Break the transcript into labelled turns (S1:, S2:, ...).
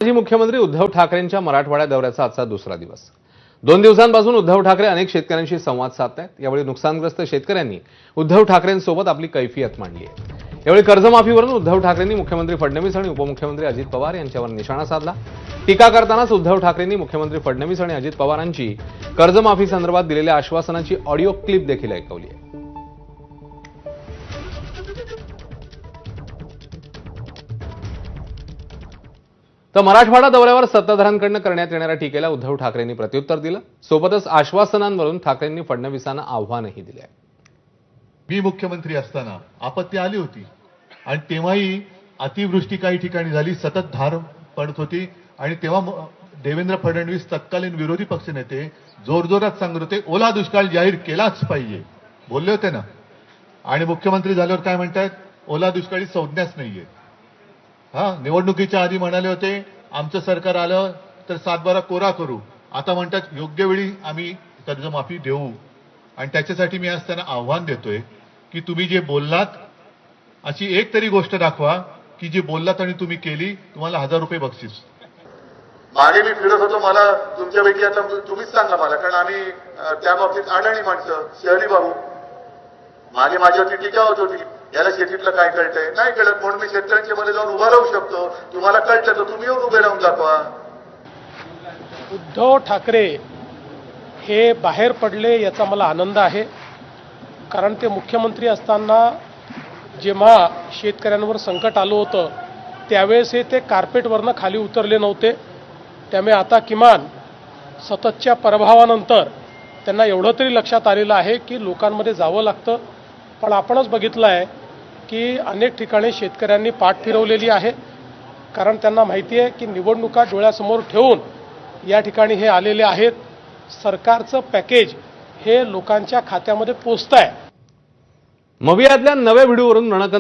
S1: माजी मुख्यमंत्री उद्धव ठाकरेंच्या मराठवाडा दौऱ्याचा आजचा दुसरा दिवस। 2 दिवसांपासून उद्धव ठाकरे अनेक शेतकऱ्यांशी संवाद साधतायत। यावेळी नुकसानग्रस्त शेतकऱ्यांनी उद्धव ठाकरेंसोबत आपली कैफियत मांडली आहे। यावेळी कर्जमाफीवरून उद्धव ठाकरेंनी मुख्यमंत्री फडणवीस आणि उपमुख्यमंत्री अजित पवार यांच्यावर निशाणा साधला। टीका करतानाच उद्धव ठाकरेंनी मुख्यमंत्री फडणवीस आणि अजित पवारांची कर्जमाफी संदर्भात दिलेल्या आश्वासनाची ऑडिओ क्लिप देखील ऐकवली आहे। तर मराठवाडा दौऱ्यावर सत्ताधाऱ्यांकडून करण्यात येणाऱ्या टीकेला उद्धव ठाकरेंनी प्रत्युत्तर दिलं। सोबतच आश्वासनांवरून ठाकरेंनी फडणवीसांना आव्हानही दिले आहे।
S2: मी मुख्यमंत्री असताना आपत्ती आली होती आणि तेव्हाही अतिवृष्टी काही ठिकाणी झाली, सतत धार पडत होती आणि तेव्हा देवेंद्र फडणवीस तत्कालीन विरोधी पक्षनेते जोरजोरात सांगत होते ओला दुष्काळ जाहीर केलाच पाहिजे, बोलले होते ना। आणि मुख्यमंत्री झाल्यावर काय म्हणतात, ओला दुष्काळी संज्ञाच नाहीये। निवडणुकीच्या आधी म्हणाले होते आमचं सरकार आलं तर 7/12 कोरा करू, आता म्हणतात योग्य वेळी आम्ही कर्जमाफी देऊ। आणि त्याच्यासाठी मी आज त्यांना आव्हान देतोय की तुम्ही जे बोललात अशी एक तरी गोष्ट दाखवा की जी बोललात आणि तुम्ही केली, तुम्हाला 1000 रुपये बक्षीस।
S3: मागे मी फिरत होतो, मला तुमच्यापैकी आता तुम्हीच सांगा मला, कारण आम्ही त्या बाबतीत अडाणी माणसं, शहरी भाऊ। मागे माझ्यावरती टीका होत होती, याला शेतीतलं काय कळतंय, नाही कळत, म्हणून मी शेतकऱ्यांच्या मध्ये जाऊन उभा राहू शकतो। तुम्हाला कळतं तर तुम्ही येऊन उभे राहून दाखवा।
S4: उद्धव ठाकरे हे बाहेर पडले याचा मला आनंद आहे, कारण ते मुख्यमंत्री असताना जेव्हा शेतकऱ्यांवर संकट आलं होतं त्यावेळेस ते कार्पेटवरनं खाली उतरले नव्हते। त्यामुळे आता किमान सततच्या प्रभावानंतर त्यांना एवढं तरी लक्षात आलेलं आहे की लोकांमध्ये जावं लागतं। पण आपणच बघितलं आहे की अनेक ठिकाणी शेतकऱ्यांनी पाठ फिरवलेली आहे, कारण त्यांना माहिती आहे की निवडणुका डोळ्यासमोर ठेवून या ठिकाणी हे आलेले आहेत। सरकारचं पॅकेज हे लोकांच्या खात्यामध्ये पोचतंय।
S1: मवियातल्या नव्या व्हिडिओवरून रणकंद